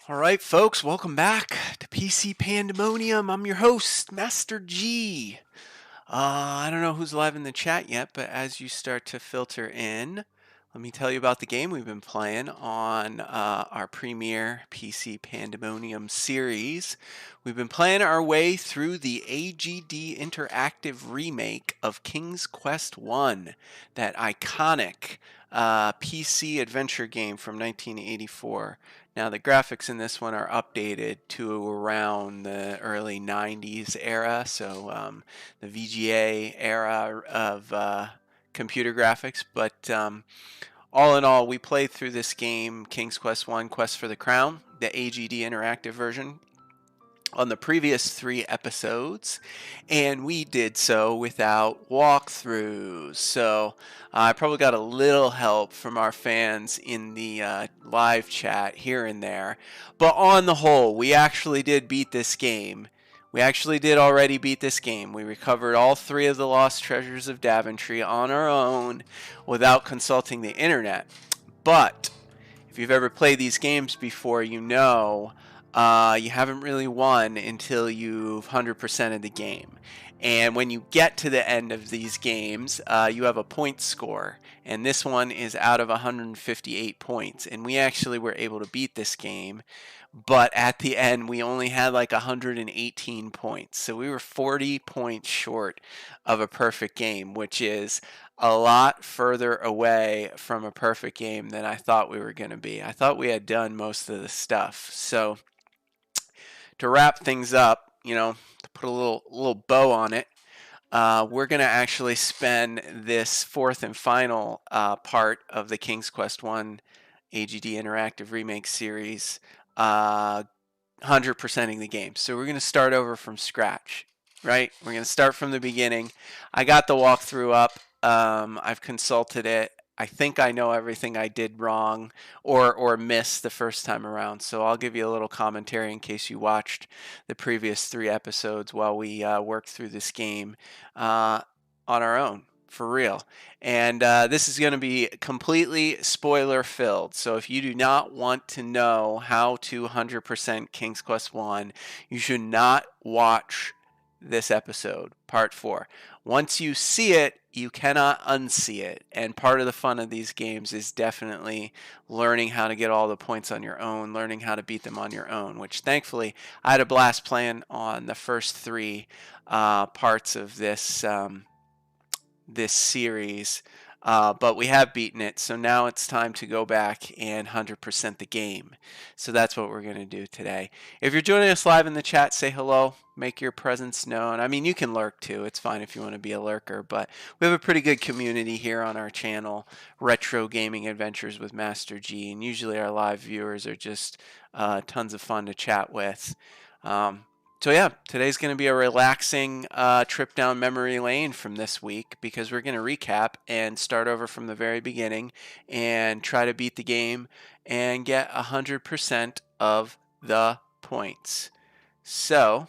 All right, folks, welcome back to PC Pandemonium. I'm your host, Master G. I don't know who's live in the chat yet, but as you start to filter in, let me tell you about the game we've been playing on our premier PC Pandemonium series. We've been playing our way through the AGD Interactive remake of King's Quest I, that iconic PC adventure game from 1984. Now, the graphics in this one are updated to around the early 90s era, so the VGA era of computer graphics. But all in all, we played through this game, King's Quest I, Quest for the Crown, the AGD Interactive version, on the previous 3 episodes, and we did so without walkthroughs. So I probably got a little help from our fans in the live chat here and there, but on the whole, we actually did beat this game. We actually did already beat this game. We recovered all 3 of the lost treasures of Daventry on our own without consulting the internet. But if you've ever played these games before, you know you haven't really won until you've 100%ed the game. And when you get to the end of these games, you have a point score. And this one is out of 158 points. And we actually were able to beat this game. But at the end, we only had like 118 points. So we were 40 points short of a perfect game, which is a lot further away from a perfect game than I thought we were going to be. I thought we had done most of the stuff. So to wrap things up, to put a little bow on it, we're going to actually spend this 4th and final part of the King's Quest I AGD Interactive Remake series 100%ing the game. So we're going to start over from scratch, right? We're going to start from the beginning. I got the walkthrough up. I've consulted it. I think I know everything I did wrong or missed the first time around. So I'll give you a little commentary in case you watched the previous 3 episodes while we worked through this game on our own, for real. And this is going to be completely spoiler filled. So if you do not want to know how to 100% King's Quest I, you should not watch this episode, part 4. Once you see it, you cannot unsee it. And part of the fun of these games is definitely learning how to get all the points on your own, learning how to beat them on your own, which thankfully I had a blast playing on the first 3 parts of this this series. But we have beaten it, so now it's time to go back and 100% the game. So that's what we're going to do today. If you're joining us live in the chat, say hello, make your presence known. I mean, you can lurk too. It's fine if you want to be a lurker, but we have a pretty good community here on our channel, Retro Gaming Adventures with Master G, and usually our live viewers are just tons of fun to chat with. So yeah, today's going to be a relaxing trip down memory lane from this week because we're going to recap and start over from the very beginning and try to beat the game and get 100% of the points. So,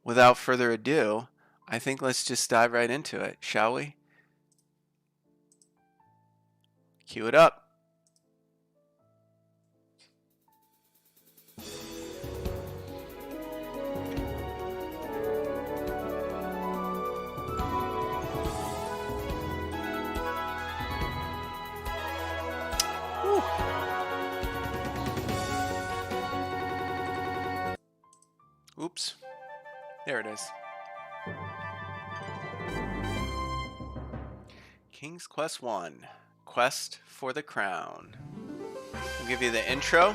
without further ado, I think let's just dive right into it, shall we? Cue it up. Oops. There it is. King's Quest I, Quest for the Crown. I'll give you the intro.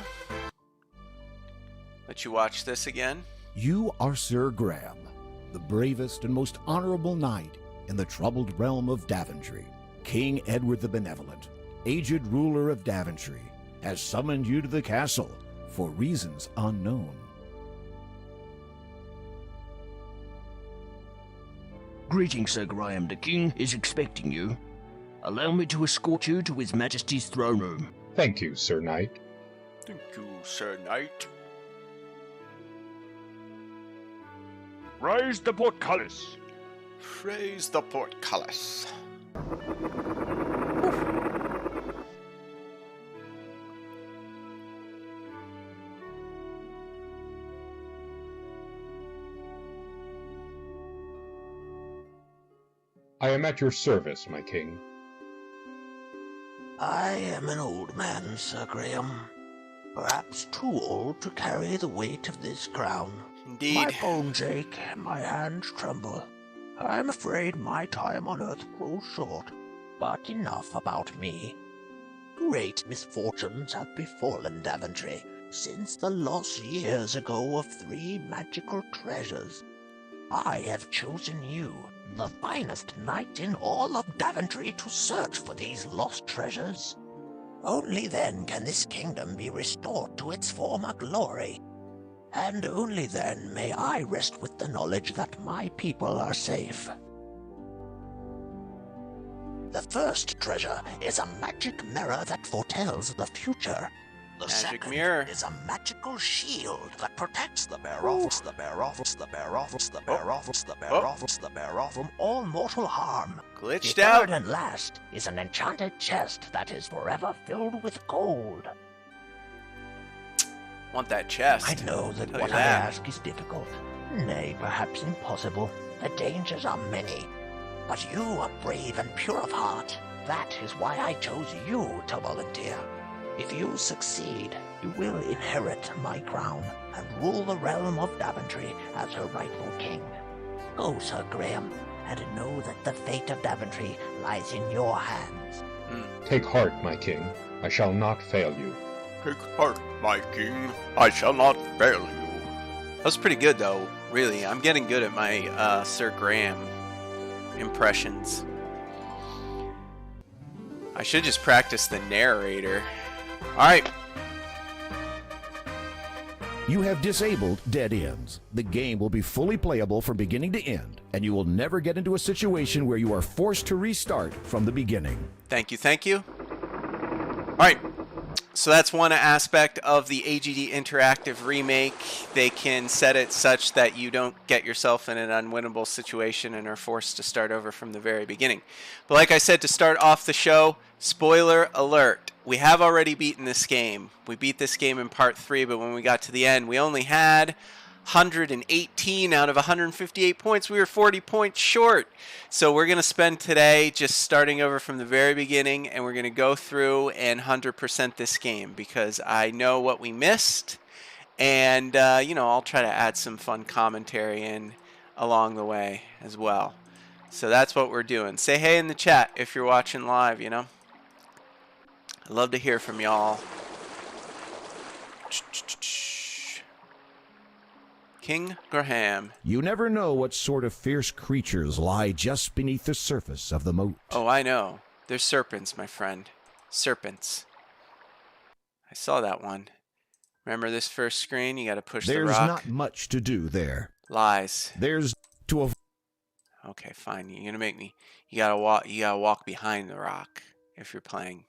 Let you watch this again. You are Sir Graham, the bravest and most honorable knight in the troubled realm of Daventry. King Edward the Benevolent, aged ruler of Daventry, has summoned you to the castle for reasons unknown. Greetings, Sir Graham. The King is expecting you. Allow me to escort you to His Majesty's throne room. Thank you, Sir Knight. Thank you, Sir Knight. Raise the portcullis. Raise the portcullis. I am at your service, my king. I am an old man, Sir Graham. Perhaps too old to carry the weight of this crown. Indeed. My bones ache and my hands tremble. I'm afraid my time on Earth grows short. But enough about me. Great misfortunes have befallen Daventry since the loss years ago of 3 magical treasures. I have chosen you, the finest knight in all of Daventry, to search for these lost treasures. Only then can this kingdom be restored to its former glory. And only then may I rest with the knowledge that my people are safe. The first treasure is a magic mirror that foretells the future. The Magic second mirror. is a magical shield that protects the bearer from all mortal harm. Glitched The out. third and last is an enchanted chest that is forever filled with gold. Want that chest. I know that Tell what you I that. ask is difficult, nay, perhaps impossible. The dangers are many. But you are brave and pure of heart. That is why I chose you to volunteer. If you succeed, you will inherit my crown and rule the realm of Daventry as her rightful king. Go, Sir Graham, and know that the fate of Daventry lies in your hands. Take heart, my king. I shall not fail you. Take heart, my king. I shall not fail you. That was pretty good, though. Really, I'm getting good at my Sir Graham impressions. I should just practice the narrator. Alright. You have disabled dead ends. The game will be fully playable from beginning to end, and you will never get into a situation where you are forced to restart from the beginning. Thank you, thank you. Alright. So that's one aspect of the AGD Interactive remake. They can set it such that you don't get yourself in an unwinnable situation and are forced to start over from the very beginning. But like I said, to start off the show, spoiler alert. We have already beaten this game. We beat this game in part 3, but when we got to the end, we only had 118 out of 158 points. We were 40 points short. So we're going to spend today just starting over from the very beginning, and we're going to go through and 100% this game because I know what we missed, and I'll try to add some fun commentary in along the way as well. So that's what we're doing. Say hey in the chat if you're watching live, I'd love to hear from y'all. King Graham. You never know what sort of fierce creatures lie just beneath the surface of the moat. Oh, I know. They're serpents, my friend. Serpents. I saw that one. Remember this first screen? You got to push the rock. There's not much to do there. Lies. There's to avoid. Okay, fine. You're gonna make me. You gotta walk. You gotta walk behind the rock if you're playing.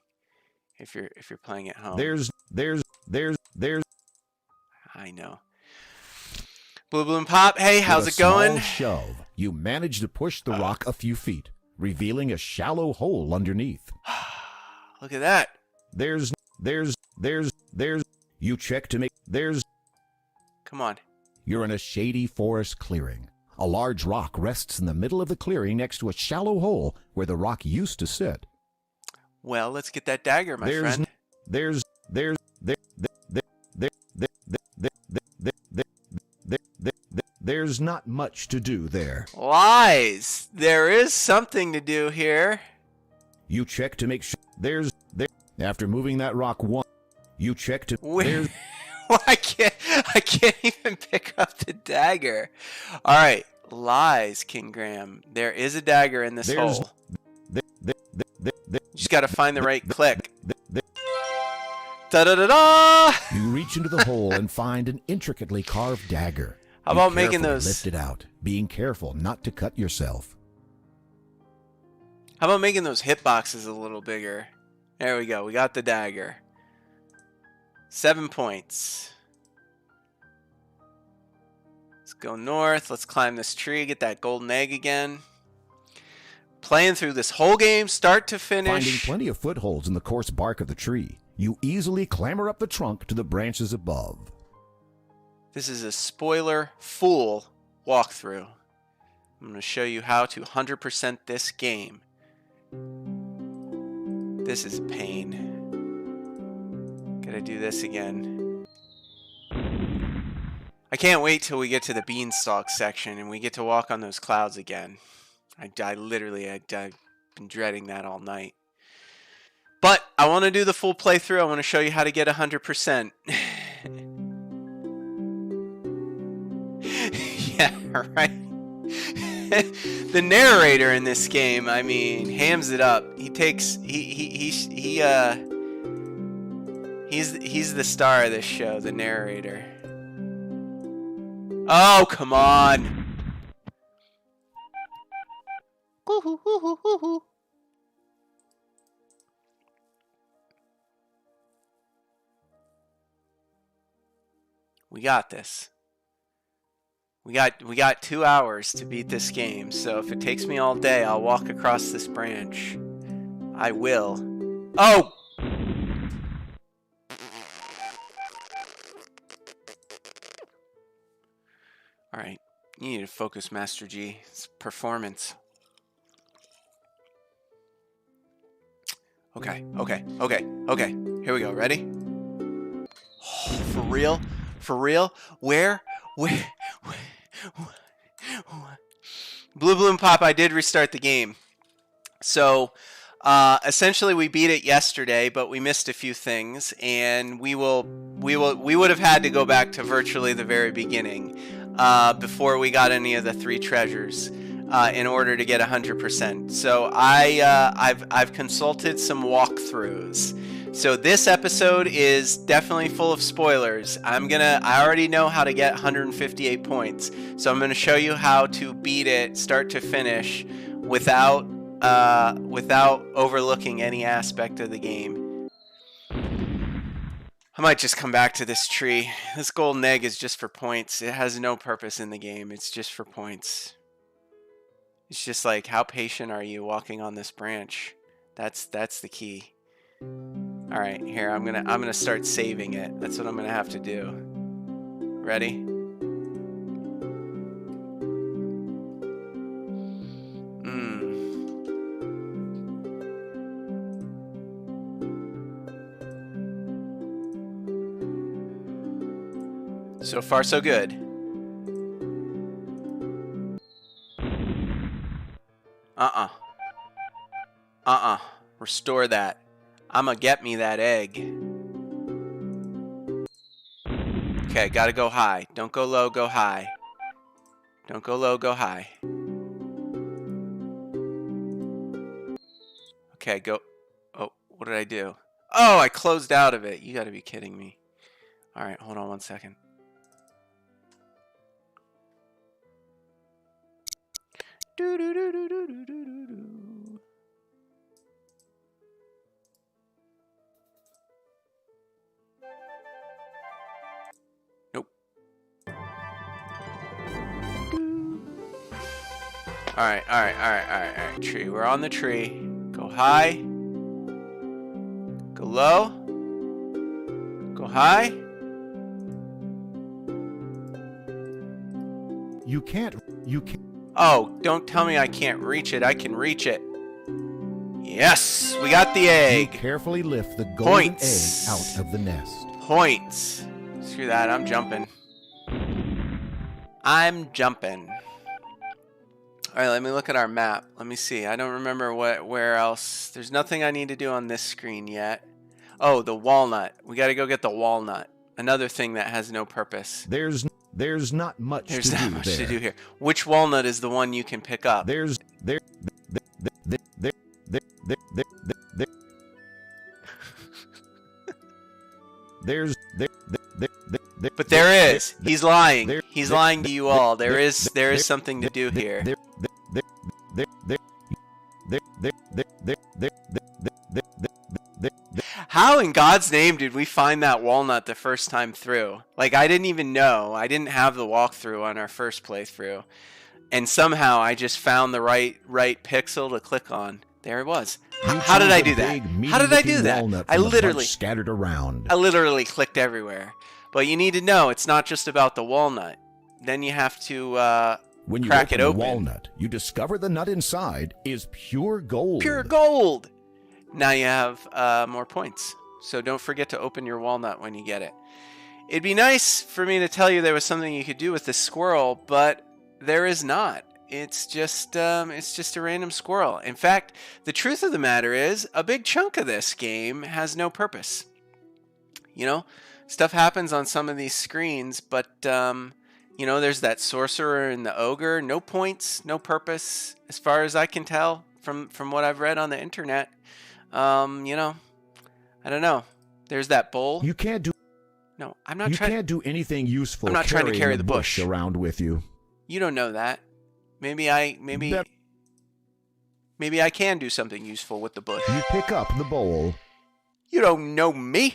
If you're playing at home. There's. I know. Blue Bloom Pop. Hey, how's it going? With a small shove, you manage to push the rock a few feet, revealing a shallow hole underneath. Look at that. There's. You check to make. Come on. You're in a shady forest clearing. A large rock rests in the middle of the clearing next to a shallow hole where the rock used to sit. Well, let's get that dagger, my friend. There's not much to do there. Lies. There is something to do here. You check to make sure after moving that rock once, you check to Well, I can't even pick up the dagger. All right, lies, King Graham. There is a dagger in this hole. You just got to find the right click. Da da da da! You reach into the hole and find an intricately carved dagger. How about making those? Lift it out, being careful not to cut yourself. How about making those hitboxes a little bigger? There we go. We got the dagger. 7 points. Let's go north. Let's climb this tree. Get that golden egg again. Playing through this whole game, start to finish. Finding plenty of footholds in the coarse bark of the tree, you easily clamber up the trunk to the branches above. This is a spoiler full walkthrough. I'm going to show you how to 100% this game. This is a pain. Gotta do this again. I can't wait till we get to the beanstalk section and we get to walk on those clouds again. I've been dreading that all night. But I want to do the full playthrough. I want to show you how to get 100%. Yeah, right. The narrator in this game, I mean, hams it up. He's the star of this show, the narrator. Oh, come on. We got this. We got 2 hours to beat this game, so if it takes me all day, I'll walk across this branch. I will. Oh! Alright, you need to focus, Master G. It's performance. Okay. Here we go. Ready? Oh, for real? For real? Where? Blue Bloom Pop, I did restart the game. So, essentially we beat it yesterday, but we missed a few things, and we would have had to go back to virtually the very beginning before we got any of the 3 treasures in order to get 100%. So I've consulted some walkthroughs. So this episode is definitely full of spoilers. I already know how to get 158 points. So I'm gonna show you how to beat it start to finish without overlooking any aspect of the game. I might just come back to this tree. This golden egg is just for points. It has no purpose in the game. It's just for points. It's just like, how patient are you walking on this branch? That's the key. All right, here I'm gonna start saving it. That's what I'm gonna have to do. Ready? So far, so good. Restore that. I'ma get me that egg. Okay, gotta go high. Don't go low, go high. Don't go low, go high. Okay, go. Oh, what did I do? Oh, I closed out of it. You gotta be kidding me. Alright, hold on one second. Nope. Alright. Tree. We're on the tree. Go high. Go low. Go high. You can't. Oh, don't tell me I can't reach it. I can reach it. Yes, we got the egg. You carefully lift the golden Points. egg out of the nest. Points. Screw that, I'm jumping. Alright, let me look at our map. Let me see. I don't remember where else. There's nothing I need to do on this screen yet. Oh, the walnut. We gotta go get the walnut. Another thing that has no purpose. There's not much to do here. Which walnut is the one you can pick up? But there is. He's lying. He's lying to you all. There is something to do here. How in God's name did we find that walnut the first time through? Like, I didn't even know. I didn't have the walkthrough on our first playthrough. And somehow I just found the right pixel to click on. There it was. How did I do that? How did I do that? I literally scattered around. I literally clicked everywhere. But you need to know, it's not just about the walnut. Then you have to When you Crack it open the open. walnut, you discover the nut inside is pure gold. Pure gold! Now you have more points. So don't forget to open your walnut when you get it. It'd be nice for me to tell you there was something you could do with this squirrel, but there is not. It's just a random squirrel. In fact, the truth of the matter is, a big chunk of this game has no purpose. You know, stuff happens on some of these screens, but you know, there's that sorcerer and the ogre. No points, no purpose, as far as I can tell from what I've read on the internet. You know, I don't know. There's that bowl. You can't do. No, I'm not You trying. can't do anything useful. I'm not trying to carrying carry a the bush around with you. You don't know that. Maybe I can do something useful with the bush. You pick up the bowl. You don't know me.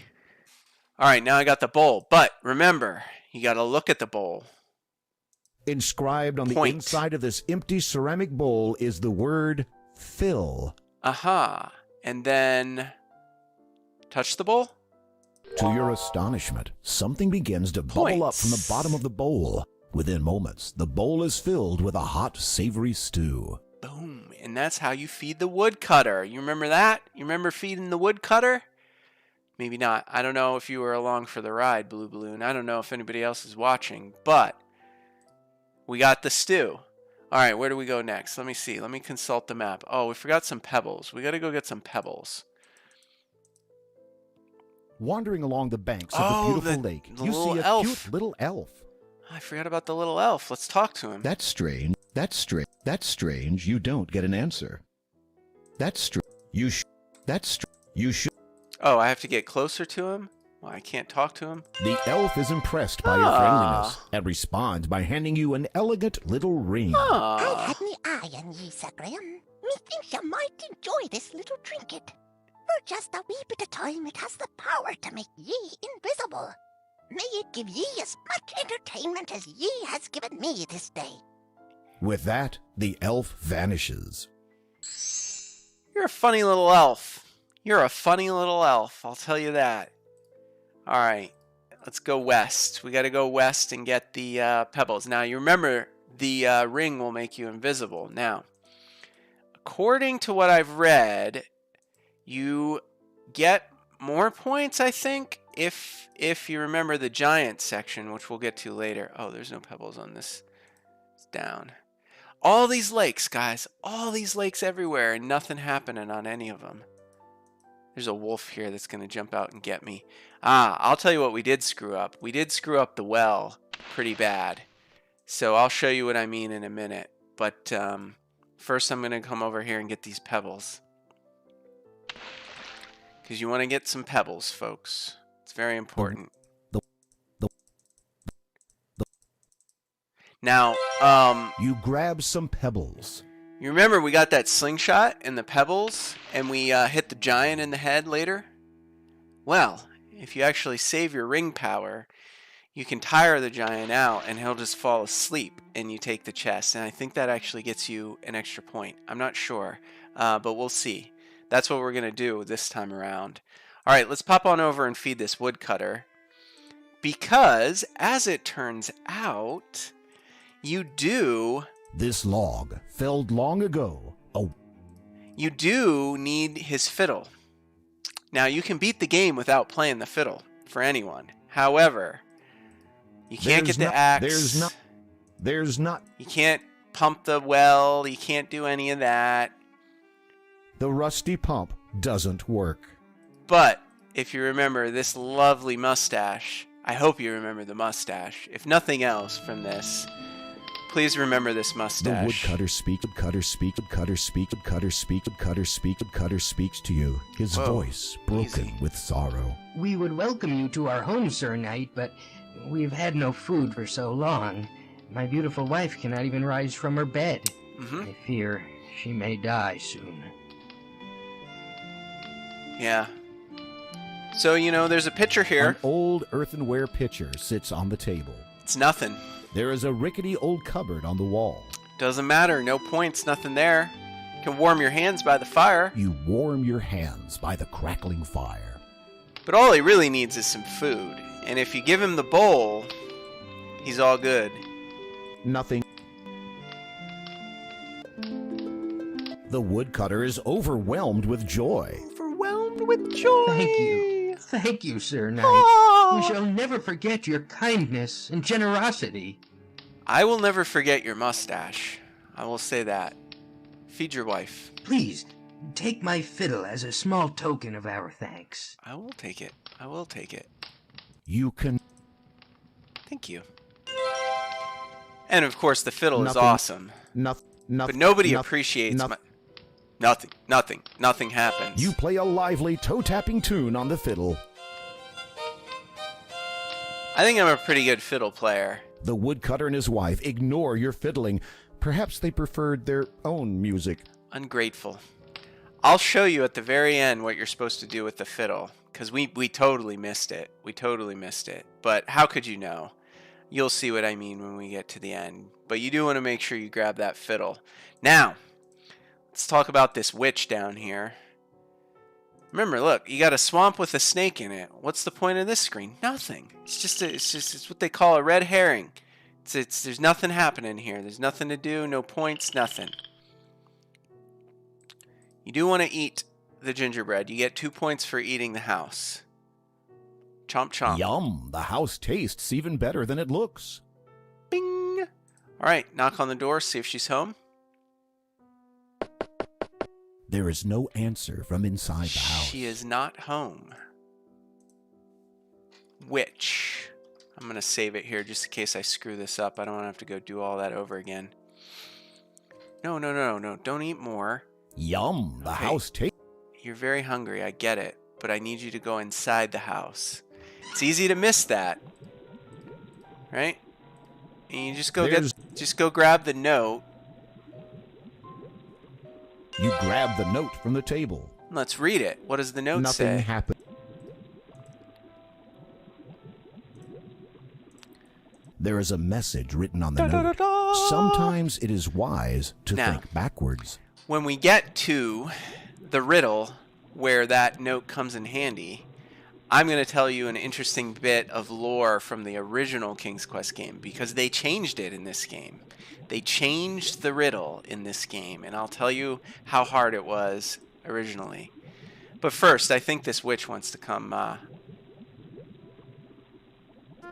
All right, now I got the bowl. But remember, you got to look at the bowl. Inscribed on the inside of this empty ceramic bowl is the word fill. Aha. And then touch the bowl. To your astonishment, something begins to bubble up from the bottom of the bowl. Within moments, the bowl is filled with a hot, savory stew. Boom. And that's how you feed the woodcutter. You remember that? You remember feeding the woodcutter? Maybe not. I don't know if you were along for the ride, Blue Balloon. I don't know if anybody else is watching, but we got the stew. All right, where do we go next? Let me see. Let me consult the map. Oh, we forgot some pebbles. We got to go get some pebbles. Wandering along the banks of the beautiful lake, you see a cute little elf. I forgot about the little elf. Let's talk to him. That's strange. That's strange. That's strange. You don't get an answer. That's strange. You should. Oh, I have to get closer to him? Well, I can't talk to him? The elf is impressed by your friendliness and responds by handing you an elegant little ring. I had me eye on ye, Sir Graham. Methinks you might enjoy this little trinket. For just a wee bit of time, it has the power to make ye invisible. May it give ye as much entertainment as ye has given me this day. With that, the elf vanishes. You're a funny little elf. You're a funny little elf, I'll tell you that. All right, let's go west. We got to go west and get the pebbles. Now, you remember the ring will make you invisible. Now, according to what I've read, you get more points, I think, if you remember the giant section, which we'll get to later. Oh, there's no pebbles on this. It's down. All these lakes, guys. All these lakes everywhere, and nothing happening on any of them. There's a wolf here that's going to jump out and get me. I'll tell you what we did screw up. We did screw up the well pretty bad. So I'll show you what I mean in a minute. But first I'm going to come over here and get these pebbles. Because you want to get some pebbles, folks. It's very important. Now, you grab some pebbles. You remember we got that slingshot and the pebbles, and we hit the giant in the head later? Well, if you actually save your ring power, you can tire the giant out, and he'll just fall asleep, and you take the chest. And I think that actually gets you an extra point. I'm not sure, but we'll see. That's what we're going to do this time around. All right, let's pop on over and feed this woodcutter. Because, as it turns out, you do... This log felled long ago. Oh. You do need his fiddle. Now, you can beat the game without playing the fiddle, for anyone. However, you can't get the axe. There's not. You can't pump the well. You can't do any of that. The rusty pump doesn't work. But if you remember this lovely mustache, I hope you remember the mustache. If nothing else from this, please remember this mustache. The woodcutter speaks to you, his voice broken with sorrow. We would welcome you to our home, Sir Knight, but we've had no food for so long. My beautiful wife cannot even rise from her bed. I fear she may die soon. Yeah. So, you know, there's a pitcher here. An old earthenware pitcher sits on the table. It's nothing. There is a rickety old cupboard on the wall. Doesn't matter. No points, nothing there. You can warm your hands by the fire. You warm your hands by the crackling fire. But all he really needs is some food. And if you give him the bowl, he's all good. Nothing. The woodcutter is overwhelmed with joy. Overwhelmed with joy. Thank you. Thank you, Sir Knight. Ah! We shall never forget your kindness and generosity. I will never forget your mustache. I will say that. Feed your wife. Please, take my fiddle as a small token of our thanks. I will take it. I will take it. You can... Thank you. And of course, the fiddle is awesome. Nothing. But nobody appreciates my... Nothing happens. You play a lively toe-tapping tune on the fiddle. I think I'm a pretty good fiddle player. The woodcutter and his wife ignore your fiddling. Perhaps they preferred their own music. Ungrateful. I'll show you at the very end what you're supposed to do with the fiddle, because we totally missed it. We totally missed it. But how could you know? You'll see what I mean when we get to the end. But you do want to make sure you grab that fiddle. Now, let's talk about this witch down here. Remember, look, you got a swamp with a snake in it. What's the point of this screen? Nothing. It's what they call a red herring. There's nothing happening here. There's nothing to do, no points, nothing. You do want to eat the gingerbread. You get 2 points for eating the house. Chomp chomp. Yum! The house tastes even better than it looks. Bing! Alright, knock on the door, see if she's home. There is no answer from inside the house. She is not home. Witch. I'm going to save it here just in case I screw this up. I don't want to have to go do all that over again. No. Don't eat more. Yum! The house tastes... You're very hungry, I get it. But I need you to go inside the house. It's easy to miss that. Right? And you just go grab the note. You grab the note from the table. Let's read it. What does the note say? Nothing happened. There is a message written on the note. Sometimes it is wise to think backwards. When we get to the riddle where that note comes in handy, I'm going to tell you an interesting bit of lore from the original King's Quest game, because they changed it in this game. They changed the riddle in this game, and I'll tell you how hard it was originally. But first, I think this witch wants to come...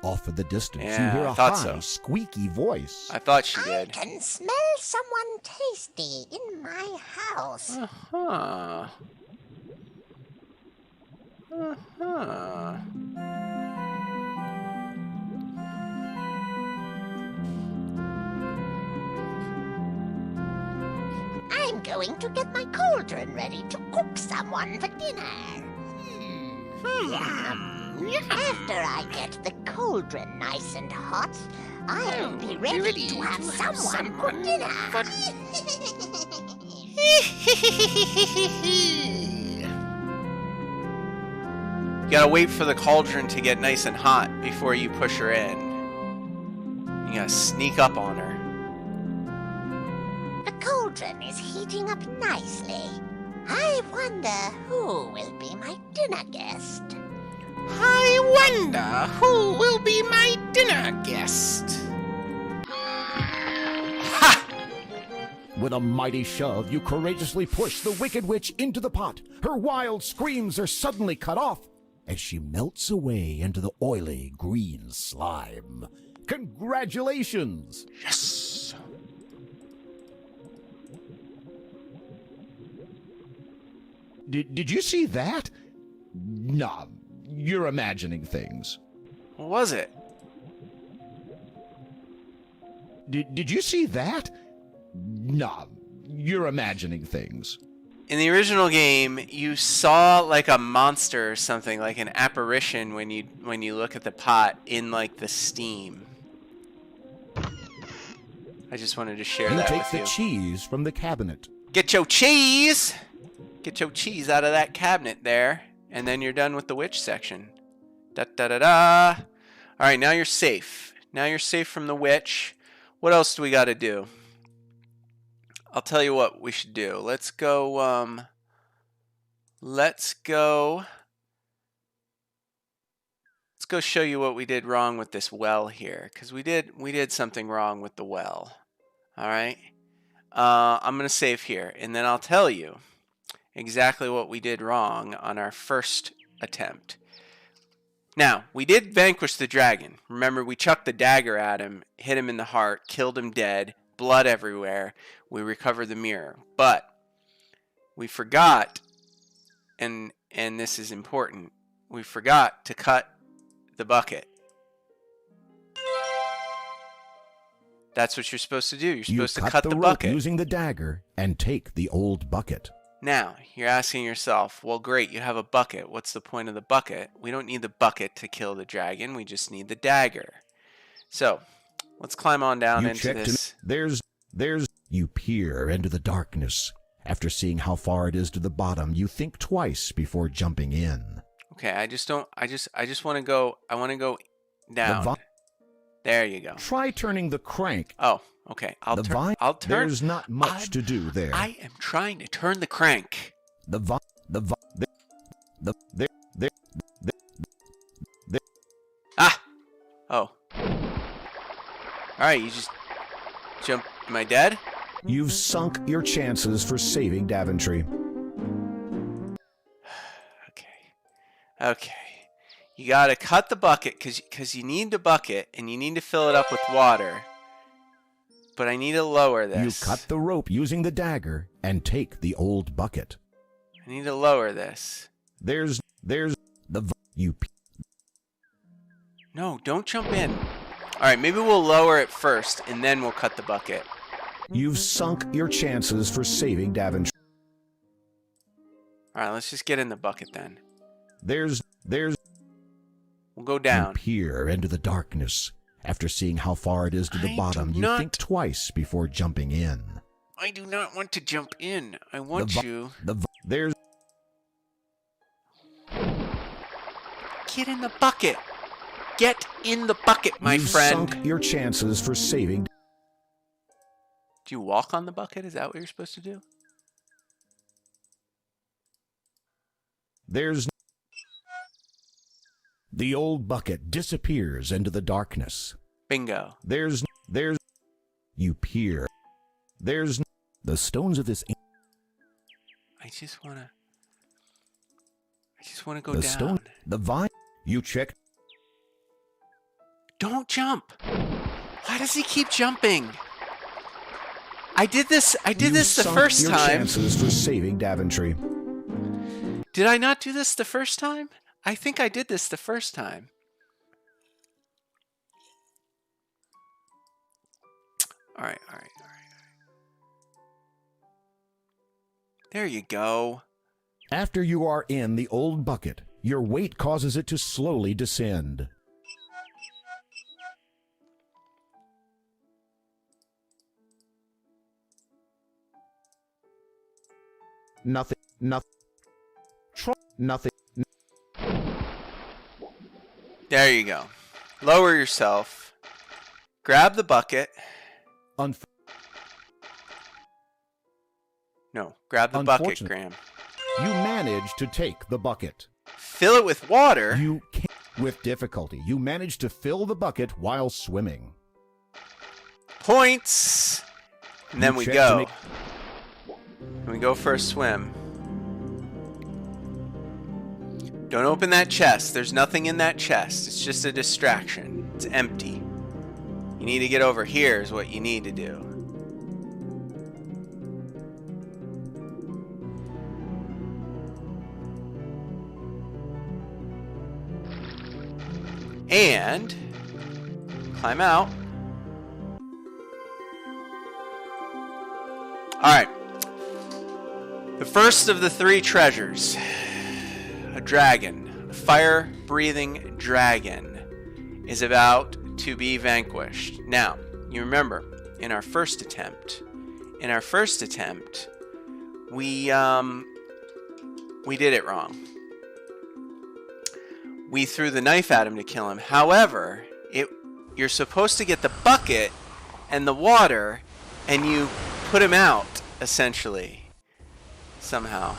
Off in the distance, Yeah, you hear I a thought high, so. squeaky voice. I thought she I did. can smell someone tasty in my house. Uh-huh. Uh-huh. I'm going to get my cauldron ready to cook someone for dinner. Yum. After I get the cauldron nice and hot, I'll be ready to have someone for dinner. You gotta wait for the cauldron to get nice and hot before you push her in. You gotta sneak up on her. The cauldron is heating up nicely. I wonder who will be my dinner guest. I wonder who will be my dinner guest. Ha! With a mighty shove, you courageously push the wicked witch into the pot. Her wild screams are suddenly cut off as she melts away into the oily green slime. Congratulations! Yes! Did you see that? Nah, you're imagining things. What was it? Did you see that? Nah, you're imagining things. In the original game, you saw like a monster or something, like an apparition when you look at the pot in like the steam. I just wanted to share You that take with the you. cheese from the cabinet. Get your cheese! Get your cheese out of that cabinet there, and then you're done with the witch section. Da-da-da-da! Alright, now you're safe. Now you're safe from the witch. What else do we got to do? I'll tell you what we should do. Let's go show you what we did wrong with this well here, because we did something wrong with the well. All right. I'm going to save here, and then I'll tell you exactly what we did wrong on our first attempt. Now, we did vanquish the dragon. Remember, we chucked the dagger at him, hit him in the heart, killed him dead, blood everywhere. We recovered the mirror. But we forgot, and this is important, we forgot to cut the bucket. That's what you're supposed to do. You're supposed to cut the bucket using the dagger and take the old bucket. Now, you're asking yourself, well, great, you have a bucket. What's the point of the bucket? We don't need the bucket to kill the dragon. We just need the dagger. So, let's climb on down into this. You peer into the darkness. After seeing how far it is to the bottom, you think twice before jumping in. Okay, I just want to go, I want to go down. There you go. Try turning the crank. Oh, okay. I'll turn. There's not much to do there. I am trying to turn the crank. Ah! Oh. Alright, you just jump. Am I dead? You've sunk your chances for saving Daventry. Okay. You gotta cut the bucket because you need the bucket and you need to fill it up with water. But I need to lower this. You cut the rope using the dagger and take the old bucket. I need to lower this. No, don't jump in. Alright, maybe we'll lower it first and then we'll cut the bucket. You've sunk your chances for saving Daventry. Alright, let's just get in the bucket then. We'll go down. You peer into the darkness. After seeing how far it is to the bottom, you think twice before jumping in. I do not want to jump in. I want you. Get in the bucket. Get in the bucket, my friend. You've sunk your chances for saving. Do you walk on the bucket? Is that what you're supposed to do? The old bucket disappears into the darkness. Bingo. You peer. The stones of this. I just wanna go down. The vine. You check. Don't jump. Why does he keep jumping? I did this the first time. Chances for saving Daventry. Did I not do this the first time? I think I did this the first time. All right. There you go. After you are in the old bucket, your weight causes it to slowly descend. Nothing. There you go. Lower yourself. Grab the bucket. Grab the bucket, Graham. You manage to take the bucket. Fill it with water. You can't. With difficulty, you manage to fill the bucket while swimming. Points. And then we go. And we go for a swim. Don't open that chest. There's nothing in that chest. It's just a distraction. It's empty. You need to get over here is what you need to do. And climb out. Alright. The first of the three treasures. A dragon. A fire-breathing dragon is about to be vanquished. Now, you remember, in our first attempt, we did it wrong. We threw the knife at him to kill him. However, you're supposed to get the bucket and the water, and you put him out, essentially. Somehow.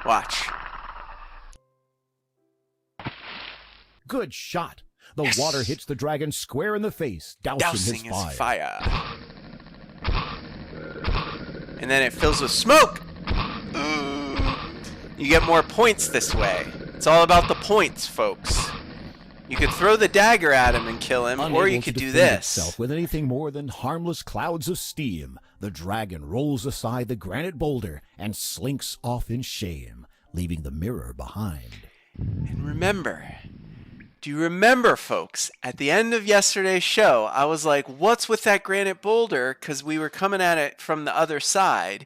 Watch. Good shot. The water hits the dragon square in the face, dousing his fire. And then it fills with smoke. You get more points this way. It's all about the points, folks. You could throw the dagger at him and kill him, or you could do this. With anything more than harmless clouds of steam, the dragon rolls aside the granite boulder and slinks off in shame, leaving the mirror behind. And remember, do you remember, folks, at the end of yesterday's show, I was like, what's with that granite boulder? Because we were coming at it from the other side.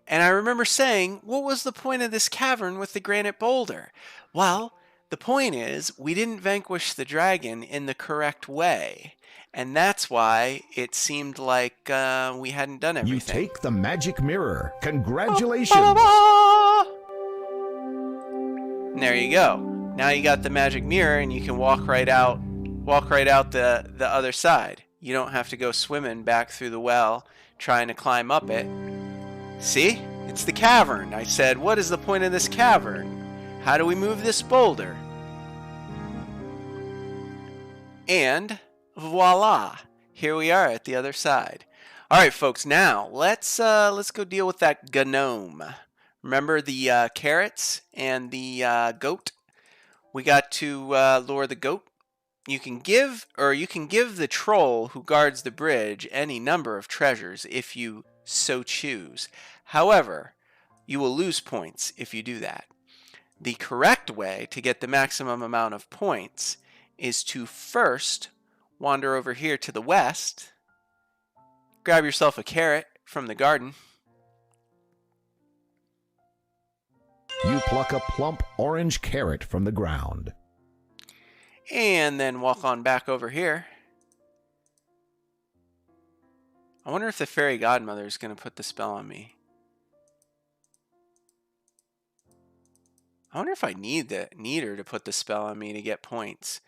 And I remember saying, what was the point of this cavern with the granite boulder? Well, the point is, we didn't vanquish the dragon in the correct way. And that's why it seemed like we hadn't done everything. You take the magic mirror. Congratulations! And there you go. Now you got the magic mirror and you can walk right out the other side. You don't have to go swimming back through the well trying to climb up it. See? It's the cavern. I said, what is the point of this cavern? How do we move this boulder? And voila, here we are at the other side. All right, folks. Now let's go deal with that gnome. Remember the carrots and the goat? We got to lure the goat. You can give the troll who guards the bridge any number of treasures if you so choose. However, you will lose points if you do that. The correct way to get the maximum amount of points is to first wander over here to the west, grab yourself a carrot from the garden. You pluck a plump orange carrot from the ground. And then walk on back over here. I wonder if the fairy godmother is going to put the spell on me. I wonder if I need her to put the spell on me to get points.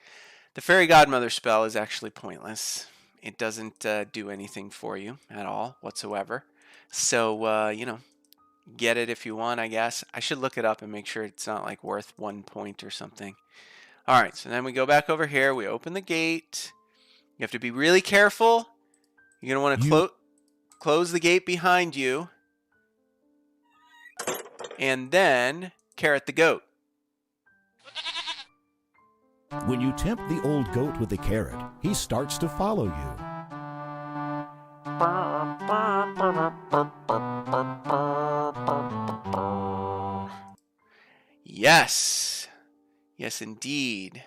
The fairy godmother spell is actually pointless. It doesn't do anything for you at all whatsoever. So, get it if you want, I guess. I should look it up and make sure it's not like worth 1 point or something. All right, so then we go back over here. We open the gate. You have to be really careful. You're going to want to close the gate behind you. And then carrot the goat. When you tempt the old goat with the carrot, he starts to follow you. Yes. Yes, indeed.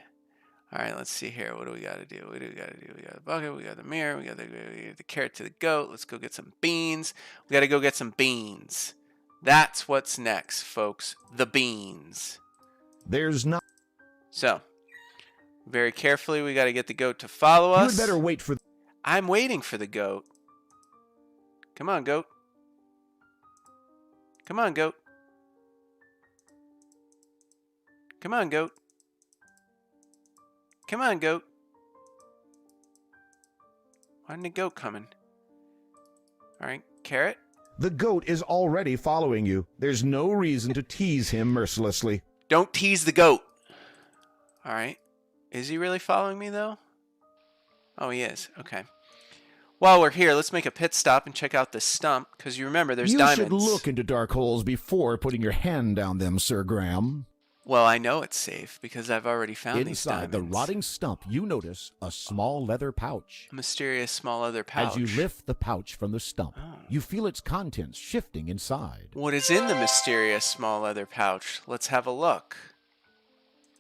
All right, let's see here. What do we got to do? We got the bucket, we got the mirror, we got the carrot to the goat. Let's go get some beans. We got to go get some beans. That's what's next, folks. The beans. There's not. So, very carefully, we got to get the goat to follow us. You'd better wait for. I'm waiting for the goat. Come on, goat. Come on, goat. Come on, goat. Come on, goat. Why isn't the goat coming? All right, carrot. The goat is already following you. There's no reason to tease him mercilessly. Don't tease the goat. All right. Is he really following me, though? Oh, he is. Okay. While we're here, let's make a pit stop and check out this stump, because you remember there's diamonds. You should look into dark holes before putting your hand down them, Sir Graham. Well, I know it's safe, because I've already found these diamonds. Inside the rotting stump, you notice a small leather pouch. A mysterious small leather pouch. As you lift the pouch from the stump, you feel its contents shifting inside. What is in the mysterious small leather pouch? Let's have a look.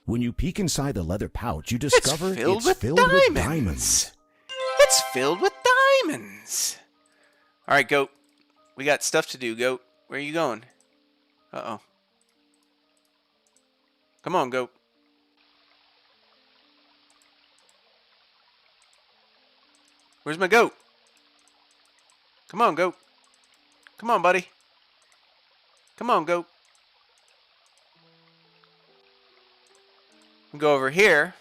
When you peek inside the leather pouch, you discover it's filled with diamonds. It's filled with diamonds. All right, goat. We got stuff to do, goat. Where are you going? Uh-oh. Come on, goat. Where's my goat? Come on, goat. Come on, buddy. Come on, goat. We go over here.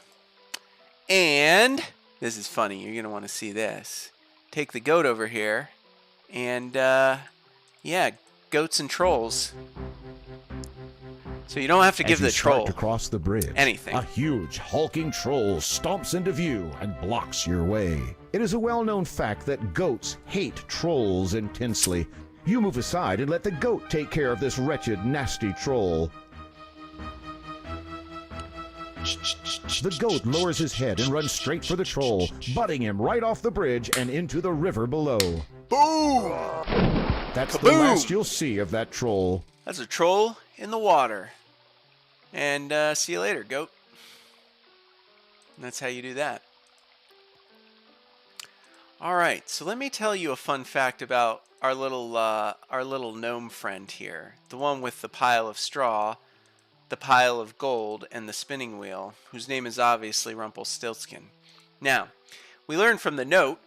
And this is funny. You're going to want to see this. Take the goat over here. And, yeah, goats and trolls. So you don't have to give As you the start troll to cross the bridge, anything. a huge hulking troll stomps into view and blocks your way. It is a well-known fact that goats hate trolls intensely. You move aside and let the goat take care of this wretched, nasty troll. The goat lowers his head and runs straight for the troll, butting him right off the bridge and into the river below. Boom! That's Kaboom! the last you'll see of that troll. That's a troll in the water. And see you later, goat. And that's how you do that. All right, so let me tell you a fun fact about our little gnome friend here, the one with the pile of straw, the pile of gold, and the spinning wheel, whose name is obviously Rumpelstiltskin. Now, we learned from the note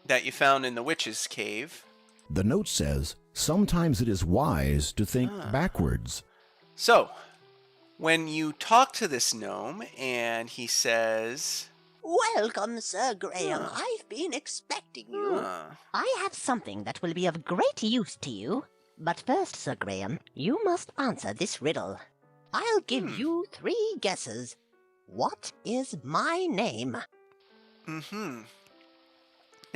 that you found in the witch's cave. The note says, sometimes it is wise to think backwards. So, when you talk to this gnome and he says, Welcome, Sir Graham. I've been expecting you. I have something that will be of great use to you. But first, Sir Graham, you must answer this riddle. I'll give you 3 guesses. What is my name? Now,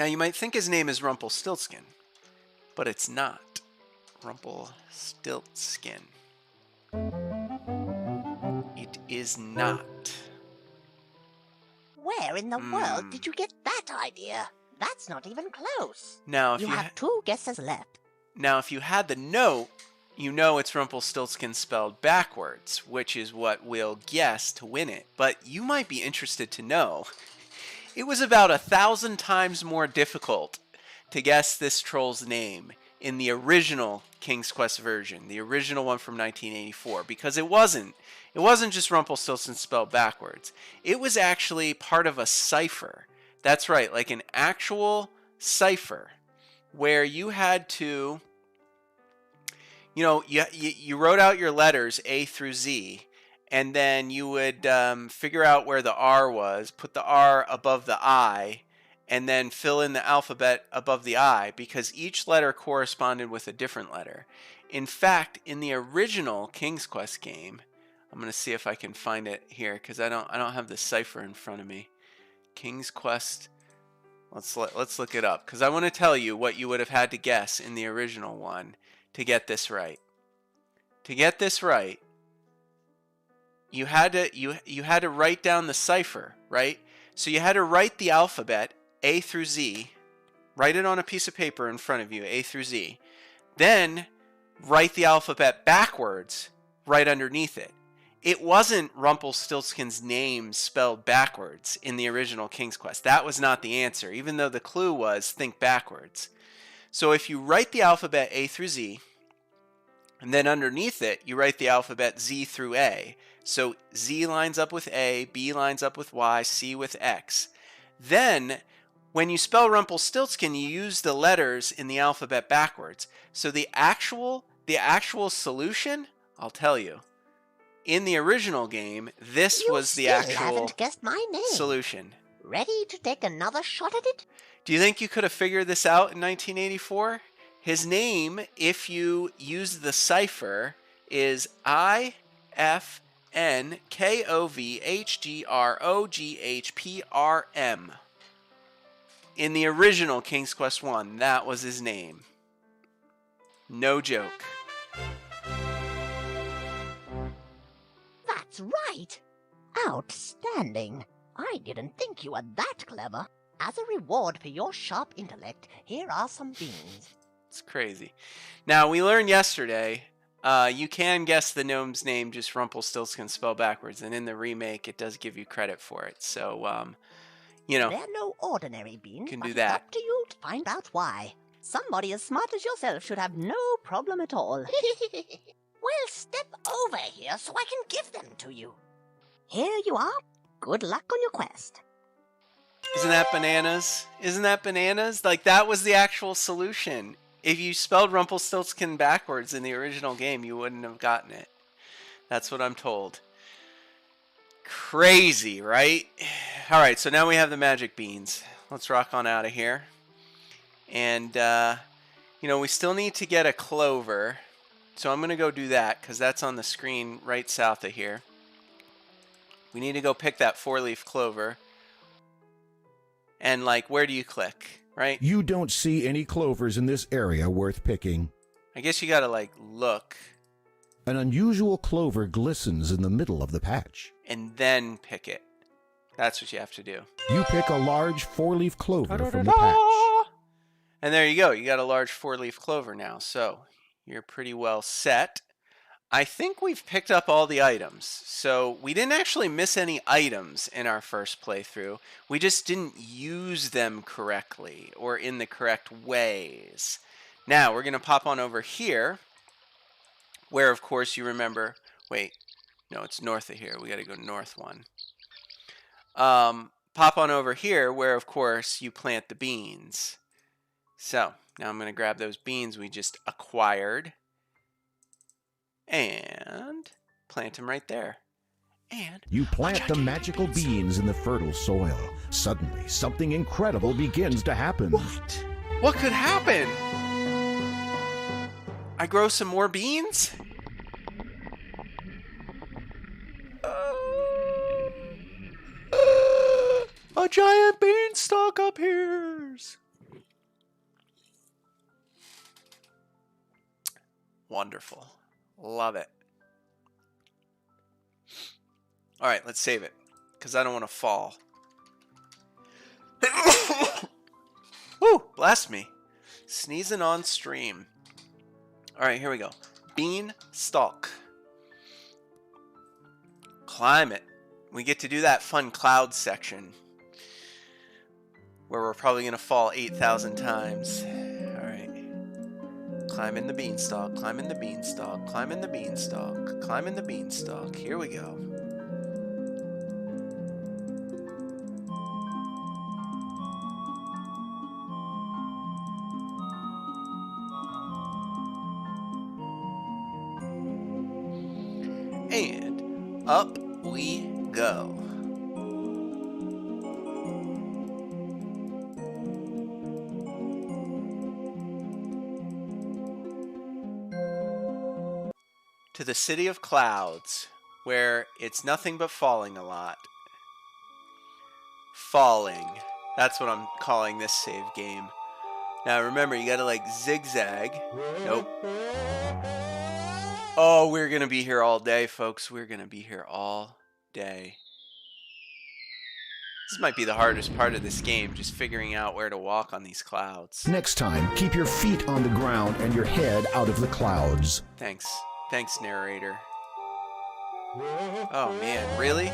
you might think his name is Rumpelstiltskin, but it's not. Rumpelstiltskin. It is not. Where in the world did you get that idea? That's not even close. Now, if You have 2 guesses left. Now, if you had the note, you know it's Rumpelstiltskin spelled backwards, which is what we'll guess to win it. But you might be interested to know, it was about 1,000 times more difficult to guess this troll's name in the original King's Quest version, the original one from 1984, because it wasn't just Rumpelstiltskin spelled backwards. It was actually part of a cipher. That's right, like an actual cipher where you had to, you wrote out your letters A through Z, and then you would figure out where the R was, put the R above the I, and then fill in the alphabet above the I, because each letter corresponded with a different letter. In fact, in the original King's Quest game, I'm going to see if I can find it here, because I don't have the cipher in front of me. King's Quest. Let's look it up, because I want to tell you what you would have had to guess in the original one to get this right. To get this right, you had to write down the cipher, right? So you had to write the alphabet A through Z, write it on a piece of paper in front of you, A through Z. Then write the alphabet backwards right underneath it. It wasn't Rumpelstiltskin's name spelled backwards in the original King's Quest. That was not the answer, even though the clue was think backwards. So if you write the alphabet A through Z, and then underneath it, you write the alphabet Z through A. So Z lines up with A, B lines up with Y, C with X. Then, when you spell Rumpelstiltskin, you use the letters in the alphabet backwards. So the actual solution, I'll tell you. In the original game, this was the actual haven't guessed my name. solution. Ready to take another shot at it? Do you think you could have figured this out in 1984? His name, if you use the cipher, is IFNKOVHGROGHPRM. In the original King's Quest 1, that was his name. No joke. That's right. Outstanding. I didn't think you were that clever. As a reward for your sharp intellect, here are some beans. It's crazy. Now, we learned yesterday, you can guess the gnome's name just Rumpelstiltskin spelled backwards, and in the remake, it does give you credit for it. So, They're no ordinary beans, can but do it's that. up to you to find out why. Somebody as smart as yourself should have no problem at all. Well, step over here so I can give them to you. Here you are. Good luck on your quest. Isn't that bananas? Isn't that bananas? Like, that was the actual solution. If you spelled Rumpelstiltskin backwards in the original game, you wouldn't have gotten it. That's what I'm told. Crazy, right? All right, so now we have the magic beans. Let's rock on out of here. And, we still need to get a clover So I'm going to go do that because that's on the screen right south of here. We need to go pick that 4-leaf clover. And, like, where do you click, right? You don't see any clovers in this area worth picking. I guess you got to, like, look. An unusual clover glistens in the middle of the patch. And then pick it. That's what you have to do. You pick a large 4-leaf clover from the patch. And there you go. You got a large 4-leaf clover now. So you're pretty well set. I think we've picked up all the items. So we didn't actually miss any items in our first playthrough. We just didn't use them correctly or in the correct ways. Now we're going to pop on over here where, of course, you remember... Wait. No, it's north of here. We got to go north one. Pop on over here where, of course, you plant the beans. So now I'm going to grab those beans we just acquired and plant them right there. And you plant the magical beans in the fertile soil. Suddenly, something incredible begins to happen. What? What could happen? I grow some more beans? A giant beanstalk appears. Wonderful. Love it. All right, let's save it because I don't want to fall. Woo, blast me. Sneezing on stream. All right, here we go. Beanstalk. Climb it. We get to do that fun cloud section where we're probably going to fall 8,000 times. All right. Climbing the beanstalk, climbing the beanstalk, climbing the beanstalk, climbing the beanstalk. Here we go. And up we go. To the City of Clouds, where it's nothing but falling a lot. Falling. That's what I'm calling this save game. Now remember, you gotta like zigzag. Nope. Oh, we're gonna be here all day, folks. We're gonna be here all day. This might be the hardest part of this game, just figuring out where to walk on these clouds. Next time, keep your feet on the ground and your head out of the clouds. Thanks. Thanks, narrator. Oh, man. Really?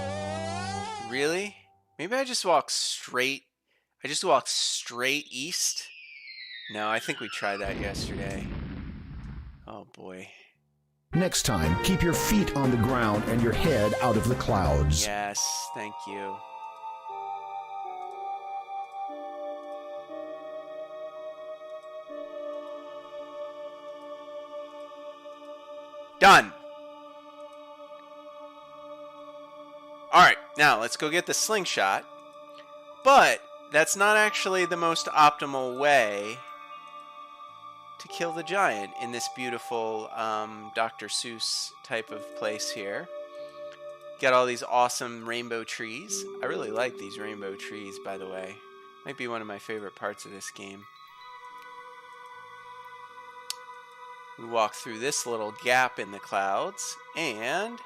Really? Maybe I just walk straight. I just walk straight east? No, I think we tried that yesterday. Oh, boy. Next time, keep your feet on the ground and your head out of the clouds. Yes, thank you. Done. Alright, now let's go get the slingshot. But that's not actually the most optimal way to kill the giant in this beautiful Dr. Seuss type of place here. Got all these awesome rainbow trees. I really like these rainbow trees, by the way. Might be one of my favorite parts of this game. We walk through this little gap in the clouds, and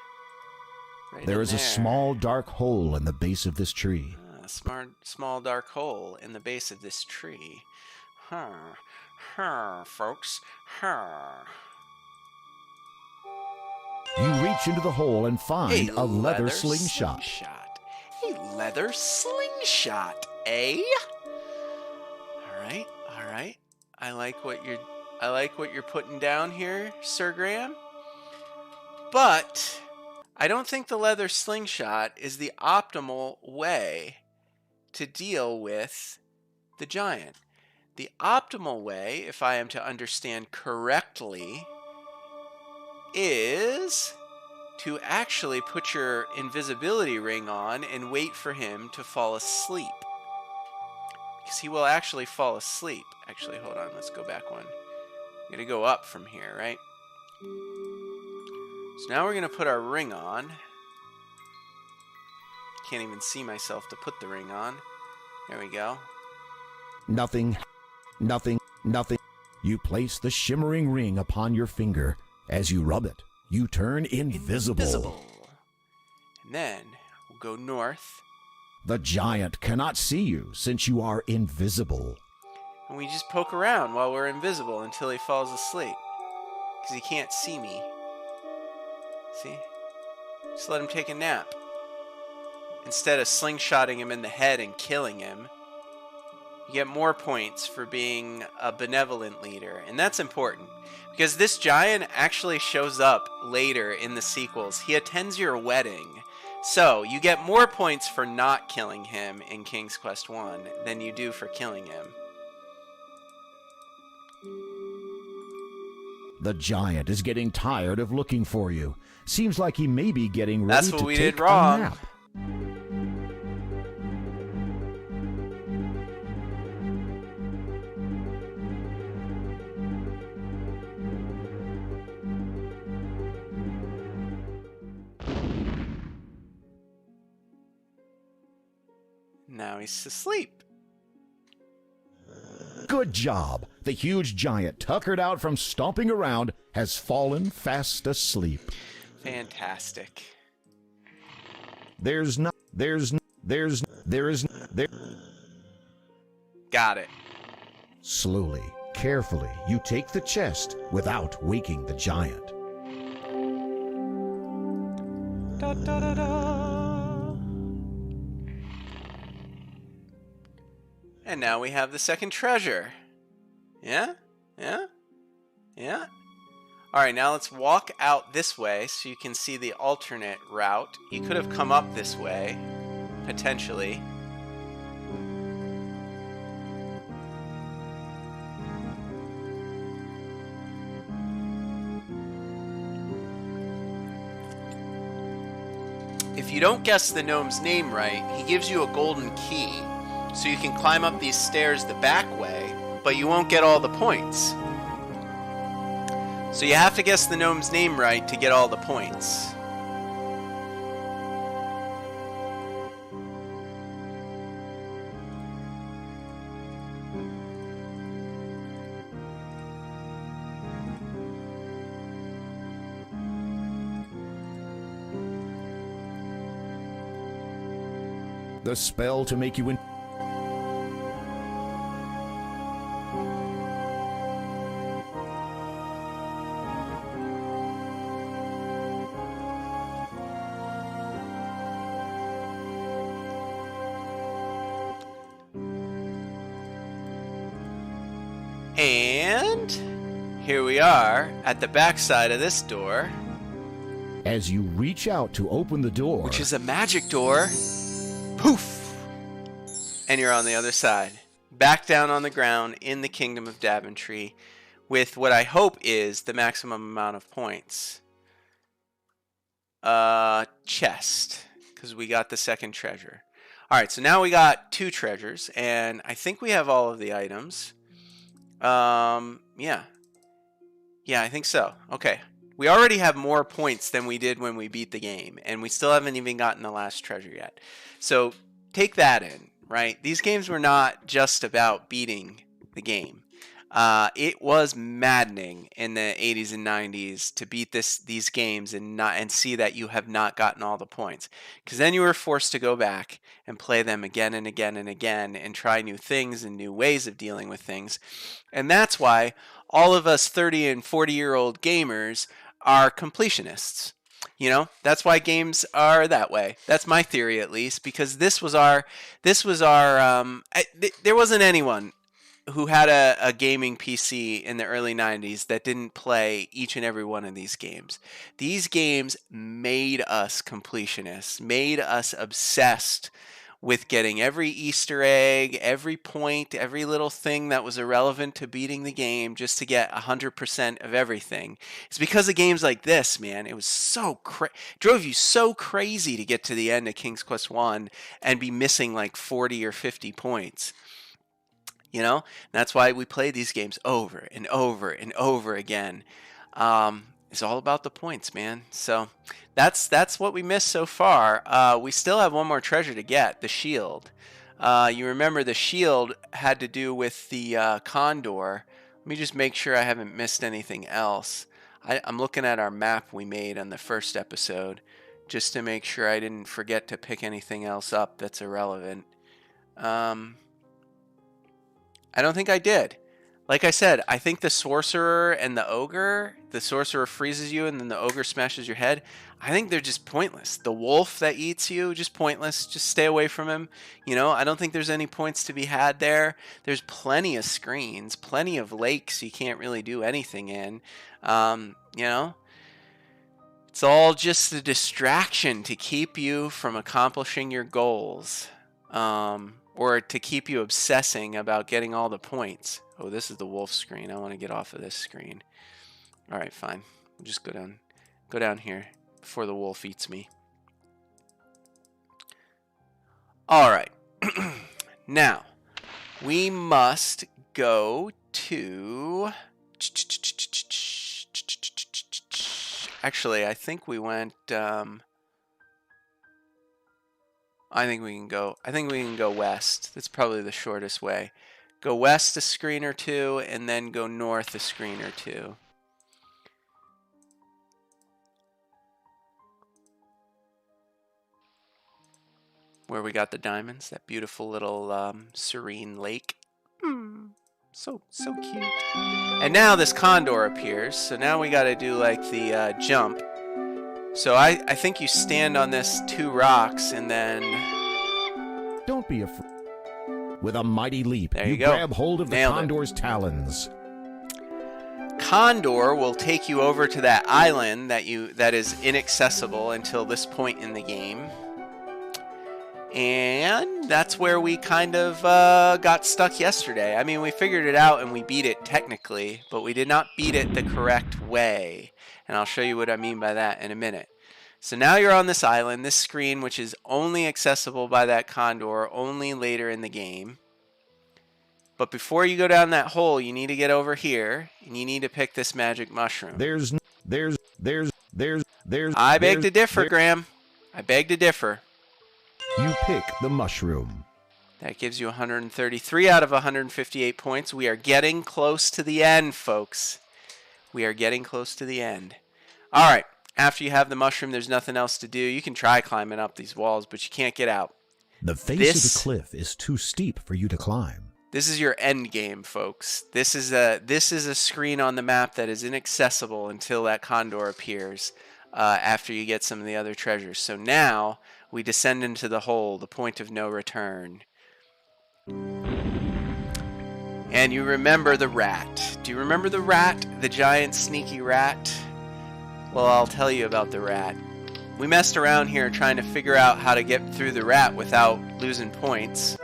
right there is a small dark hole in the base of this tree. A small dark hole in the base of this tree. Folks. You reach into the hole and find a leather slingshot. A leather slingshot, eh? All right. I like what you're putting down here, Sir Graham. But I don't think the leather slingshot is the optimal way to deal with the giant. The optimal way, if I am to understand correctly, is to actually put your invisibility ring on and wait for him to fall asleep. Because he will actually fall asleep. Actually, hold on, let's go back one. I'm gonna go up from here, right? So now we're going to put our ring on. Can't even see myself to put the ring on. There we go. Nothing. You place the shimmering ring upon your finger. As you rub it, you turn invisible. And then we'll go north. The giant cannot see you since you are invisible. And we just poke around while we're invisible until he falls asleep. Because he can't see me. See? Just let him take a nap. Instead of slingshotting him in the head and killing him, you get more points for being a benevolent leader. And that's important. Because this giant actually shows up later in the sequels. He attends your wedding. So, you get more points for not killing him in King's Quest 1 than you do for killing him. The giant is getting tired of looking for you. Seems like he may be getting ready That's what to we take did wrong. a nap. Now he's asleep. Good job. The huge giant, tuckered out from stomping around, has fallen fast asleep. Fantastic. There is no. Got it. Slowly, carefully, you take the chest without waking the giant. Da, da, da, da. And now we have the second treasure. Yeah? Yeah? Yeah? Alright, now let's walk out this way so you can see the alternate route. You could have come up this way, potentially. If you don't guess the gnome's name right, he gives you a golden key, so you can climb up these stairs the back way, but you won't get all the points. So you have to guess the gnome's name right to get all the points. The spell to make you And here we are at the back side of this door. As you reach out to open the door, Which is a magic door. Poof! And you're on the other side. Back down on the ground in the kingdom of Daventry with what I hope is the maximum amount of points. Chest. Because we got the second treasure. Alright, so now we got 2 treasures. And I think we have all of the items. Yeah. Yeah, I think so. Okay. We already have more points than we did when we beat the game, and we still haven't even gotten the last treasure yet. So take that in, right? These games were not just about beating the game. It was maddening in the 80s and 90s to beat these games and see that you have not gotten all the points, because then you were forced to go back and play them again and again and again and try new things and new ways of dealing with things. And that's why all of us 30 and 40-year-old gamers are completionists. You know, that's why games are that way. That's my theory, at least, because there wasn't anyone who had a gaming PC in the early 90s that didn't play each and every one of these games. These games made us completionists, made us obsessed with getting every Easter egg, every point, every little thing that was irrelevant to beating the game just to get 100% of everything. It's because of games like this, man. It was so drove you so crazy to get to the end of King's Quest 1 and be missing like 40 or 50 points. You know, that's why we play these games over and over and over again. is all about the points, man. So that's what we missed so far. We still have one more treasure to get, the shield. You remember the shield had to do with the condor. Let me just make sure I haven't missed anything else. I'm looking at our map we made on the first episode just to make sure I didn't forget to pick anything else up that's irrelevant. I don't think I did. Like I said, I think the sorcerer and the ogre, the sorcerer freezes you and then the ogre smashes your head. I think they're just pointless. The wolf that eats you, just pointless. Just stay away from him. You know, I don't think there's any points to be had there. There's plenty of screens, plenty of lakes you can't really do anything in. You know, it's all just a distraction to keep you from accomplishing your goals. Or to keep you obsessing about getting all the points. Oh, this is the wolf screen. I want to get off of this screen. All right, fine. I'll just go down here before the wolf eats me. All right. Now, we must go to... Actually, I think we went... I think we can go west. That's probably the shortest way. Go west a screen or two, and then go north a screen or two. Where we got the diamonds, that beautiful little serene lake. So cute. And now this condor appears, so now we got to do like the jump. So I think you stand on this 2 rocks and then... Don't be afraid. With a mighty leap, There you you go. grab hold of the Nailed it. condor's talons. Condor will take you over to that island that is inaccessible until this point in the game. And that's where we kind of got stuck yesterday. I mean, we figured it out and we beat it technically, but we did not beat it the correct way. And I'll show you what I mean by that in a minute. So now you're on this island, this screen, which is only accessible by that condor, only later in the game. But before you go down that hole, you need to get over here, and you need to pick this magic mushroom. I beg to differ, Graham. I beg to differ. You pick the mushroom. That gives you 133 out of 158 points. We are getting close to the end, folks. We are getting close to the end. All right. After you have the mushroom, there's nothing else to do. You can try climbing up these walls, but you can't get out. The face of the cliff is too steep for you to climb. This is your end game, folks. This is a screen on the map that is inaccessible until that condor appears after you get some of the other treasures. So now we descend into the hole, the point of no return. And you remember the rat. Do you remember the rat? The giant sneaky rat? Well, I'll tell you about the rat. We messed around here trying to figure out how to get through the rat without losing points.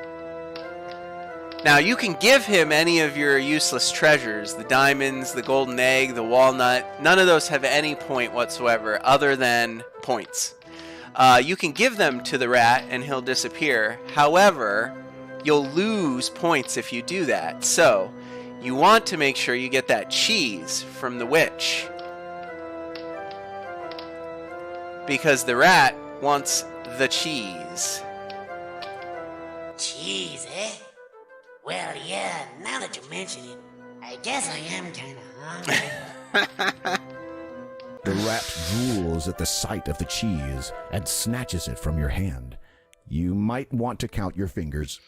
Now, you can give him any of your useless treasures, the diamonds, the golden egg, the walnut. None of those have any point whatsoever other than points. You can give them to the rat and he'll disappear. However, you'll lose points if you do that. So, you want to make sure you get that cheese from the witch. Because the rat wants the cheese. Cheese, eh? Well, yeah, now that you mention it, I guess I am kind of hungry. The rat drools at the sight of the cheese and snatches it from your hand. You might want to count your fingers.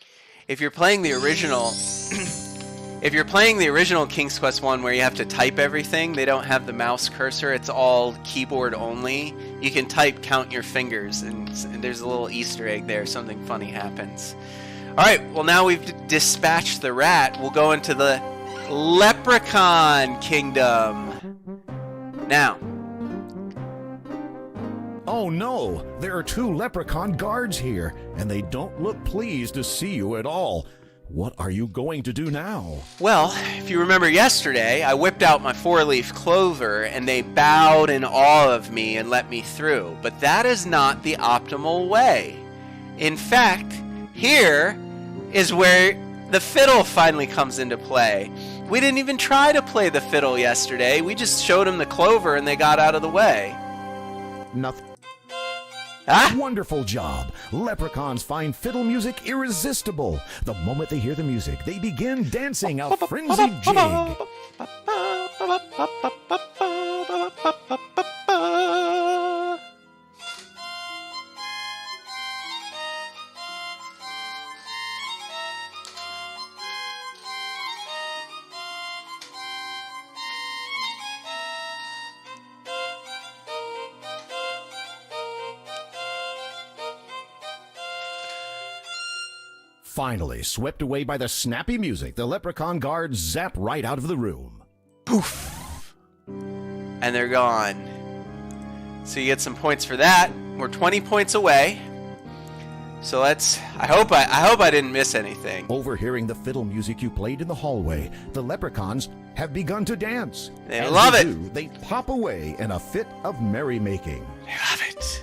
If you're playing the original... If you're playing the original King's Quest 1 where you have to type everything, they don't have the mouse cursor, it's all keyboard only. You can type count your fingers, and there's a little Easter egg there, something funny happens. Alright, well now we've dispatched the rat, we'll go into the leprechaun kingdom. Now. Oh no, there are 2 leprechaun guards here, and they don't look pleased to see you at all. What are you going to do now? Well, if you remember yesterday, I whipped out my 4-leaf clover and they bowed in awe of me and let me through. But that is not the optimal way. In fact, here is where the fiddle finally comes into play. We didn't even try to play the fiddle yesterday. We just showed them the clover and they got out of the way. Nothing. Ah! Wonderful job. Leprechauns find fiddle music irresistible. The moment they hear the music, they begin dancing a frenzied jig. Finally, swept away by the snappy music, the leprechaun guards zap right out of the room. Poof! And they're gone. So you get some points for that. We're 20 points away. So let's... I hope I didn't miss anything. Overhearing the fiddle music you played in the hallway, the leprechauns have begun to dance. They As love they it. do, they pop away in a fit of merrymaking. I love it.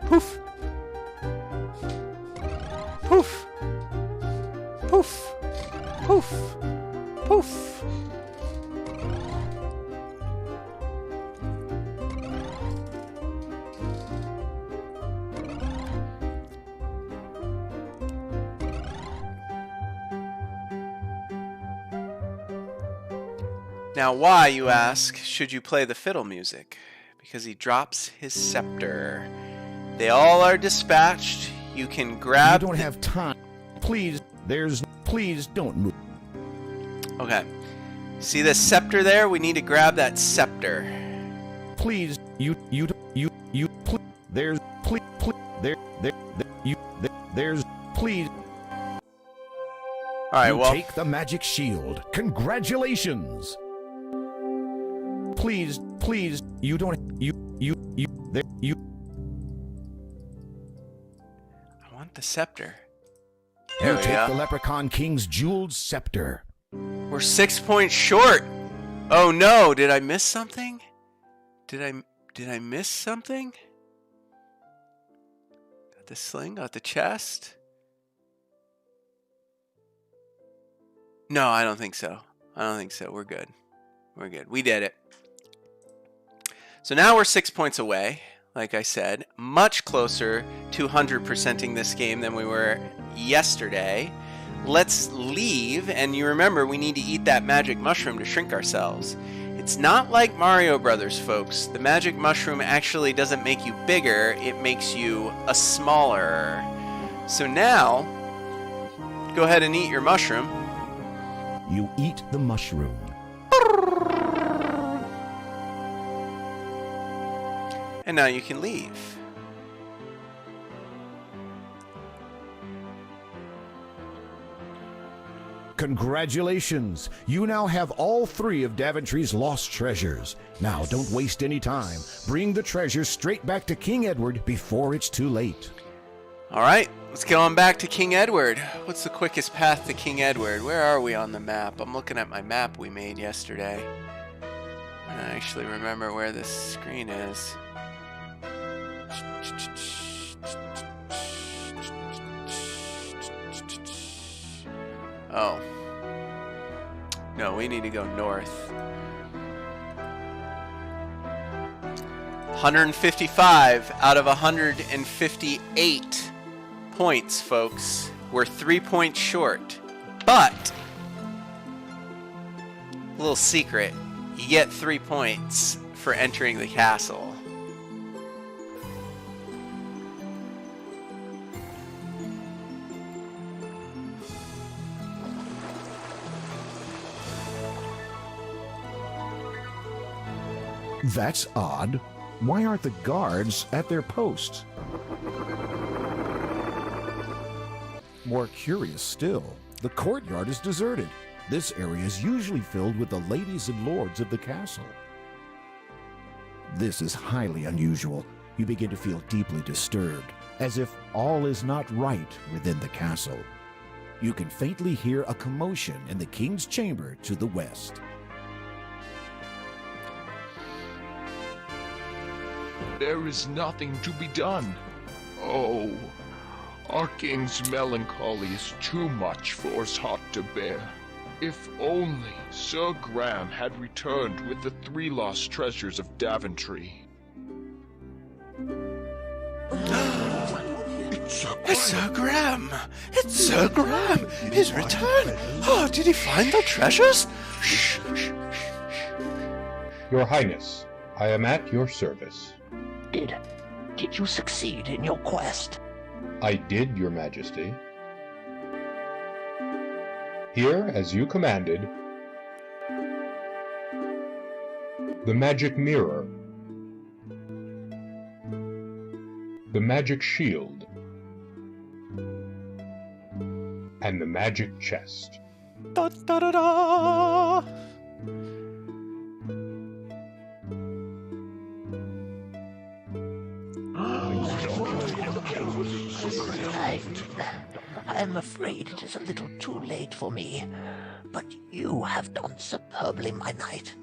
Poof. Poof. Poof. Poof. Poof. Now why, you ask, should you play the fiddle music? Because he drops his scepter. They all are dispatched. You can grab... You don't have time. Please, please don't move. Okay. See this scepter there? We need to grab that scepter. Please, there's, please. Alright, well... Take the magic shield. Congratulations. Please, you don't, I want the scepter. You There we take go. the Leprechaun King's jeweled scepter. We're 6 points short. Oh no, did I miss something? Did I miss something? Got the sling, got the chest. No, I don't think so. We're good. We're good. We did it. So now we're 6 points away, like I said, much closer to 100%ing this game than we were yesterday. Let's leave, and you remember we need to eat that magic mushroom to shrink ourselves. It's not like Mario Brothers, folks. The magic mushroom actually doesn't make you bigger, it makes you a smaller. So now, go ahead and eat your mushroom. You eat the mushroom. And now you can leave. Congratulations! You now have all 3 of Daventry's lost treasures. Now, don't waste any time. Bring the treasures straight back to King Edward before it's too late. Alright, let's go on back to King Edward. What's the quickest path to King Edward? Where are we on the map? I'm looking at my map we made yesterday. I don't actually remember where this screen is. Oh. No, we need to go north. 155 out of 158 points, folks. We're 3 points short. But, a little secret, you get 3 points for entering the castle. That's odd. Why aren't the guards at their posts? More curious still, the courtyard is deserted. This area is usually filled with the ladies and lords of the castle. This is highly unusual. You begin to feel deeply disturbed, as if all is not right within the castle. You can faintly hear a commotion in the king's chamber to the west. There is nothing to be done. Oh, our king's melancholy is too much for us hot to bear. If only Sir Graham had returned with the 3 lost treasures of Daventry. It's Sir Graham! It's Sir Graham! His return! Oh, did he find the treasures? Shh, shh, shh. Your Highness, I am at your service. Did you succeed in your quest? I did, Your Majesty. Here, as you commanded, the magic mirror, the magic shield, and the magic chest. Da, da, da, da. I'm afraid it is a little too late for me, but you have done superbly, my knight.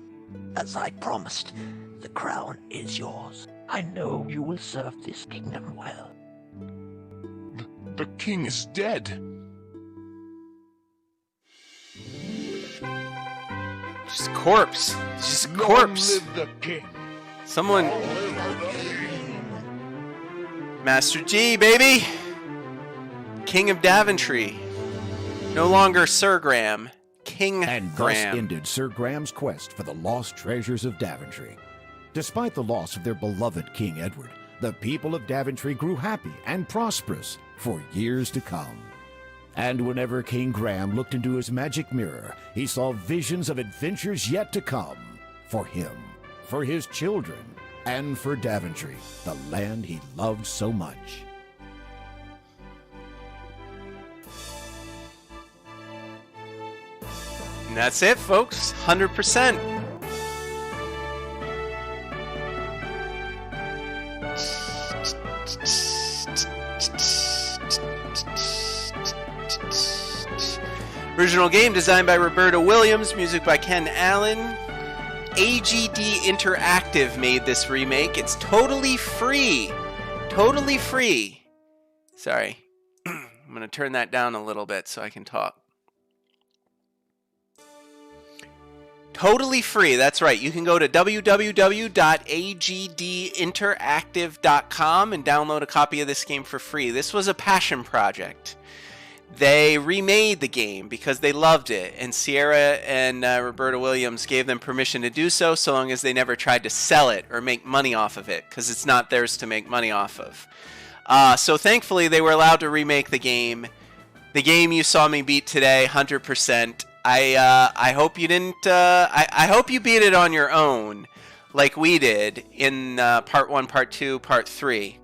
As I promised, the crown is yours. I know you will serve this kingdom well. The king is dead. Just corpse. Just Long corpse. live the king. Someone. Master G, baby! King of Daventry. No longer Sir Graham. King And thus Graham. ended Sir Graham's quest for the lost treasures of Daventry. Despite the loss of their beloved King Edward, the people of Daventry grew happy and prosperous for years to come. And whenever King Graham looked into his magic mirror, he saw visions of adventures yet to come for him, for his children, and for Daventry, the land he loved so much. And that's it, folks. 100%. Original game designed by Roberta Williams, music by Ken Allen. AGD Interactive made this remake. It's totally free. Totally free. Sorry. I'm going to turn that down a little bit so I can talk. Totally free. That's right. You can go to www.agdinteractive.com and download a copy of this game for free. This was a passion project. They remade the game because they loved it, and Sierra and Roberta Williams gave them permission to do so, so long as they never tried to sell it or make money off of it, because it's not theirs to make money off of. So thankfully, they were allowed to remake the game. The game you saw me beat today, 100%. I hope you didn't. I hope you beat it on your own, like we did in Part 1, Part 2, Part 3.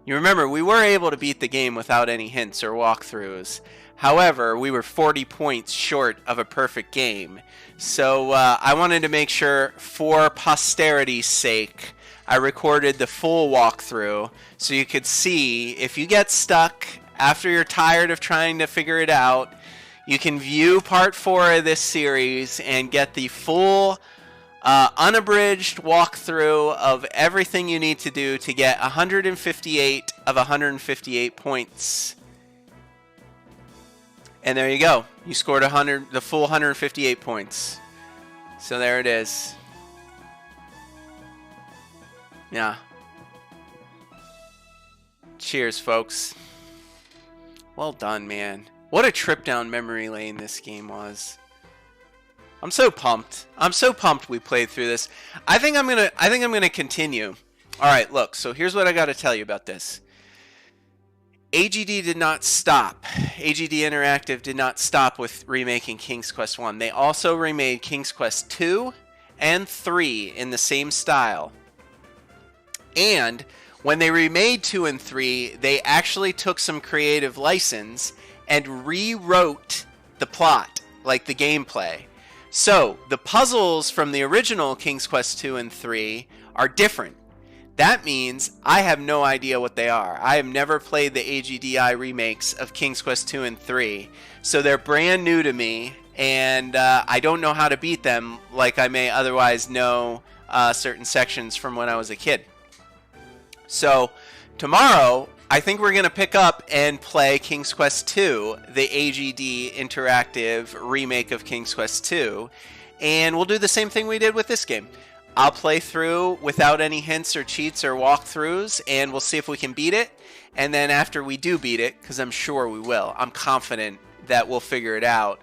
You remember, we were able to beat the game without any hints or walkthroughs. However, we were 40 points short of a perfect game. So I wanted to make sure, for posterity's sake, I recorded the full walkthrough so you could see if you get stuck after you're tired of trying to figure it out. You can view Part 4 of this series and get the full unabridged walkthrough of everything you need to do to get 158 of 158 points. And there you go. You scored the full 158 points. So there it is. Yeah. Cheers, folks. Well done, man. What a trip down memory lane this game was. I'm so pumped. I'm so pumped we played through this. I think I'm gonna continue. All right, look. So here's what I got to tell you about this. AGD did not stop. AGD Interactive did not stop with remaking King's Quest 1. They also remade King's Quest 2 and 3 in the same style. And when they remade 2 and 3, they actually took some creative license and rewrote the plot, like the gameplay. So, the puzzles from the original King's Quest 2 and 3 are different. That means I have no idea what they are. I have never played the AGDI remakes of King's Quest 2 and 3, so they're brand new to me, and I don't know how to beat them like I may otherwise know certain sections from when I was a kid. So tomorrow, I think we're going to pick up and play King's Quest II, the AGD Interactive remake of King's Quest II, and we'll do the same thing we did with this game. I'll play through without any hints or cheats or walkthroughs, and we'll see if we can beat it. And then after we do beat it, because I'm sure we will, I'm confident that we'll figure it out.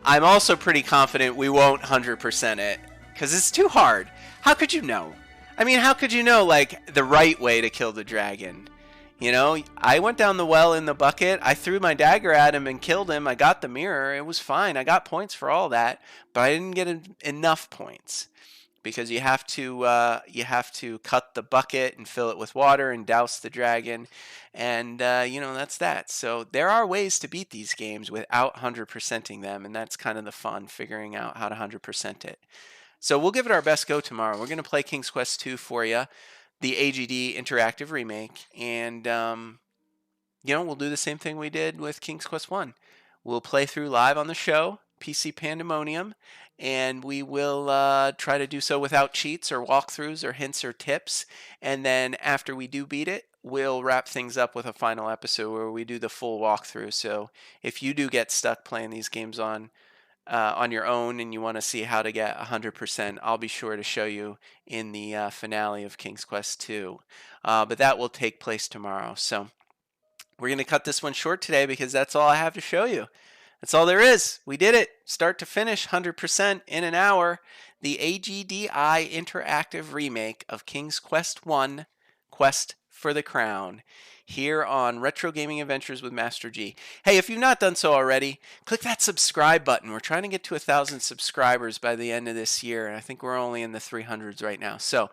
I'm also pretty confident we won't 100% it, because it's too hard. How could you know? I mean, how could you know, like, the right way to kill the dragon? You know, I went down the well in the bucket, I threw my dagger at him and killed him, I got the mirror, it was fine, I got points for all that, but I didn't get enough points. Because you have to cut the bucket and fill it with water and douse the dragon, and you know, that's that. So there are ways to beat these games without 100%ing them, and that's kind of the fun, figuring out how to 100% it. So we'll give it our best go tomorrow. We're going to play King's Quest II for you, the AGD Interactive remake, and you know, we'll do the same thing we did with King's Quest I. We'll play through live on the show, PC Pandemonium, and we will try to do so without cheats or walkthroughs or hints or tips. And then after we do beat it, we'll wrap things up with a final episode where we do the full walkthrough. So if you do get stuck playing these games on your own and you want to see how to get 100%, I'll be sure to show you in the finale of King's Quest II. But that will take place tomorrow. So we're going to cut this one short today because that's all I have to show you. That's all there is. We did it. Start to finish, 100% in an hour. The AGDI Interactive remake of King's Quest I, Quest for the Crown, here on Retro Gaming Adventures with Master G. Hey, if you've not done so already, click that subscribe button. We're trying to get to 1,000 subscribers by the end of this year, and I think we're only in the 300s right now. So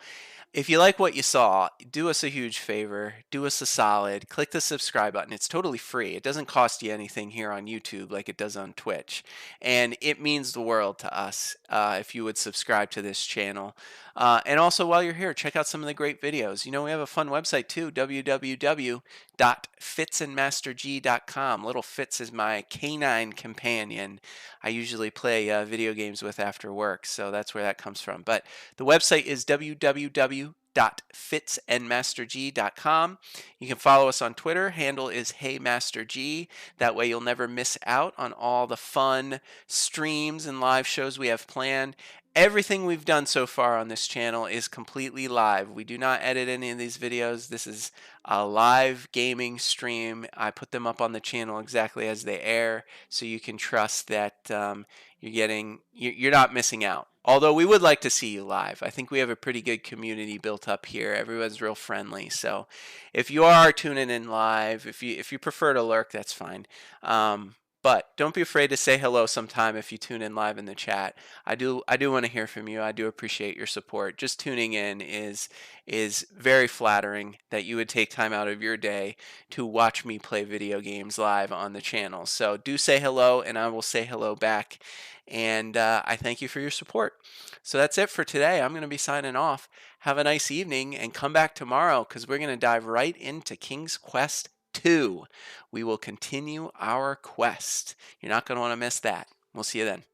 if you like what you saw, do us a huge favor, do us a solid, click the subscribe button. It's totally free. It doesn't cost you anything here on YouTube like it does on Twitch. And it means the world to us if you would subscribe to this channel. And also, while you're here, check out some of the great videos. You know, we have a fun website too, www.fitsandmasterg.com. Little Fitz is my canine companion I usually play video games with after work, so that's where that comes from. But the website is www.fitsandmasterg.com. You can follow us on Twitter. Handle is HeyMasterG. That way you'll never miss out on all the fun streams and live shows we have planned. Everything we've done so far on this channel is completely live. We do not edit any of these videos. This is a live gaming stream. I put them up on the channel exactly as they air, so you can trust that you're not missing out. Although we would like to see you live. I think we have a pretty good community built up here. Everyone's real friendly. So if you are tuning in live, if you prefer to lurk, that's fine. But don't be afraid to say hello sometime if you tune in live in the chat. I do want to hear from you. I do appreciate your support. Just tuning in is very flattering that you would take time out of your day to watch me play video games live on the channel. So do say hello, and I will say hello back. And I thank you for your support. So that's it for today. I'm going to be signing off. Have a nice evening, and come back tomorrow because we're going to dive right into King's Quest II. We will continue our quest. You're not going to want to miss that. We'll see you then.